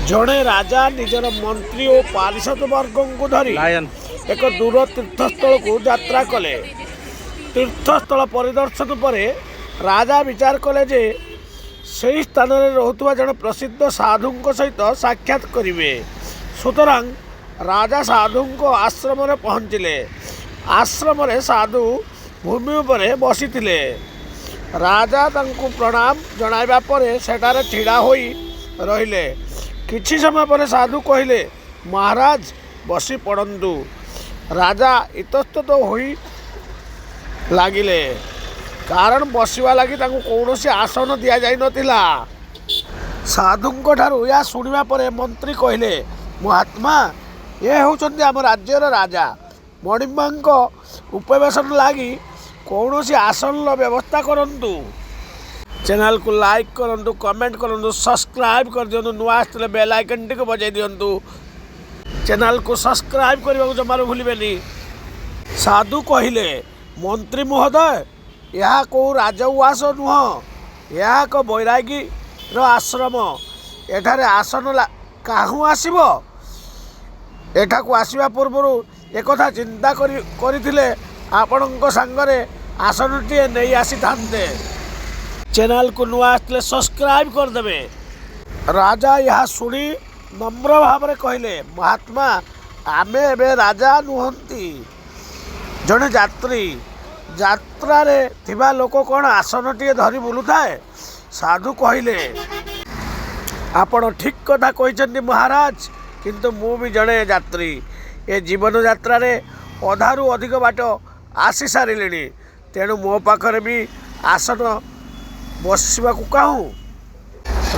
ଜଣେ ରାଜା ନିଜର ମନ୍ତ୍ରୀ ଓ ପାରିଷଦ ବର୍ଗଙ୍କୁ ଧରି ଏକ ଦୂର ତୀର୍ଥସ୍ଥଳକୁ ଯାତ୍ରା କଲେ। ତୀର୍ଥସ୍ଥଳ ପରିଦର୍ଶନ ପରେ ରାଜା ବିଚାର କଲେ ଯେ ସେହି ସ୍ଥାନରେ ରହୁଥିବା ଜଣେ ପ୍ରସିଦ୍ଧ ସାଧୁଙ୍କ ସହିତ ସାକ୍ଷାତ କରିବେ। ସୁତରାଂ ରାଜା ସାଧୁଙ୍କ ଆଶ୍ରମରେ ପହଞ୍ଚିଲେ। ଆଶ୍ରମରେ ସାଧୁ ଭୂମି ଉପରେ ବସିଥିଲେ। ରାଜା ତାଙ୍କୁ ପ୍ରଣାମ ଜଣାଇବା ପରେ ସେଠାରେ ଛିଡ଼ା ହୋଇ ରହିଲେ। କିଛି ସମୟ ପରେ ସାଧୁ କହିଲେ, ମହାରାଜ ବସି ପଡ଼ନ୍ତୁ। ରାଜା ଇତସ୍ତତ ହୋଇ ଲାଗିଲେ, କାରଣ ବସିବା ଲାଗି ତାଙ୍କୁ କୌଣସି ଆସନ ଦିଆଯାଇନଥିଲା। ସାଧୁଙ୍କ ଠାରୁ ଏହା ଶୁଣିବା ପରେ ମନ୍ତ୍ରୀ କହିଲେ, ମହାତ୍ମା, ଏ ହେଉଛନ୍ତି ଆମ ରାଜ୍ୟର ରାଜା। ମଣିମାଙ୍କ ଉପବେଶନ ଲାଗି କୌଣସି ଆସନର ବ୍ୟବସ୍ଥା କରନ୍ତୁ। ଚ୍ୟାନେଲକୁ ଲାଇକ୍ କରନ୍ତୁ, କମେଣ୍ଟ କରନ୍ତୁ, ସବସ୍କ୍ରାଇବ୍ କରିଦିଅନ୍ତୁ। ନୂଆ ଆସିଥିଲେ ବେଲ୍ ଆଇକନ୍ଟିକୁ ବଜାଇ ଦିଅନ୍ତୁ। ଚ୍ୟାନେଲକୁ ସବସ୍କ୍ରାଇବ୍ କରିବାକୁ ଜମାରୁ ଭୁଲିବେନି। ସାଧୁ କହିଲେ, ମନ୍ତ୍ରୀ ମହୋଦୟ, ଏହା କେଉଁ ରାଜଉଆସ ନୁହଁ, ଏହା ଏକ ବୈରାଗୀର ଆଶ୍ରମ। ଏଠାରେ ଆସନ କାହୁଁ ଆସିବ? ଏଠାକୁ ଆସିବା ପୂର୍ବରୁ ଏକଥା ଚିନ୍ତା କରିଥିଲେ ଆପଣଙ୍କ ସାଙ୍ଗରେ ଆସନଟିଏ ନେଇ ଆସିଥାନ୍ତେ। ଚ୍ୟାନେଲକୁ ନୂଆ ଆସିଥିଲେ ସବସ୍କ୍ରାଇବ୍ କରିଦେବେ। ରାଜା ଏହା ଶୁଣି ନମ୍ର ଭାବରେ କହିଲେ, ମହାତ୍ମା, ଆମେ ଏବେ ରାଜା ନୁହନ୍ତି, ଜଣେ ଯାତ୍ରୀ। ଯାତ୍ରାରେ ଥିବା ଲୋକ କ'ଣ ଆସନଟିଏ ଧରି ବୁଲୁଥାଏ? ସାଧୁ କହିଲେ, ଆପଣ ଠିକ୍ କଥା କହିଛନ୍ତି ମହାରାଜ, କିନ୍ତୁ ମୁଁ ବି ଜଣେ ଯାତ୍ରୀ। ଏ ଜୀବନଯାତ୍ରାରେ ଅଧାରୁ ଅଧିକ ବାଟ ଆସି ସାରିଲିଣି। ତେଣୁ ମୋ ପାଖରେ ବି ଆସନ ବସିବାକୁ କାହୁଁ?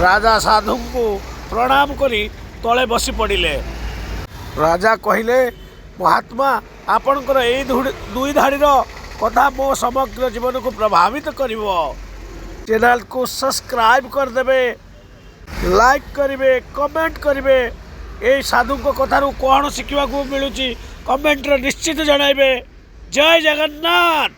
ରାଜା ସାଧୁଙ୍କୁ ପ୍ରଣାମ କରି ତଳେ ବସି ପଡ଼ିଲେ। ରାଜା କହିଲେ, ମହାତ୍ମା, ଆପଣଙ୍କର ଏଇ ଦୁଇ ଧାଡ଼ିର କଥା ମୋ ସମଗ୍ର ଜୀବନକୁ ପ୍ରଭାବିତ କରିବ। ଚ୍ୟାନେଲକୁ ସବସ୍କ୍ରାଇବ୍ କରିଦେବେ, ଲାଇକ୍ କରିବେ, କମେଣ୍ଟ କରିବେ। ଏଇ ସାଧୁଙ୍କ କଥାରୁ କ'ଣ ଶିଖିବାକୁ ମିଳୁଛି କମେଣ୍ଟରେ ନିଶ୍ଚିତ ଜଣାଇବେ। ଜୟ ଜଗନ୍ନାଥ।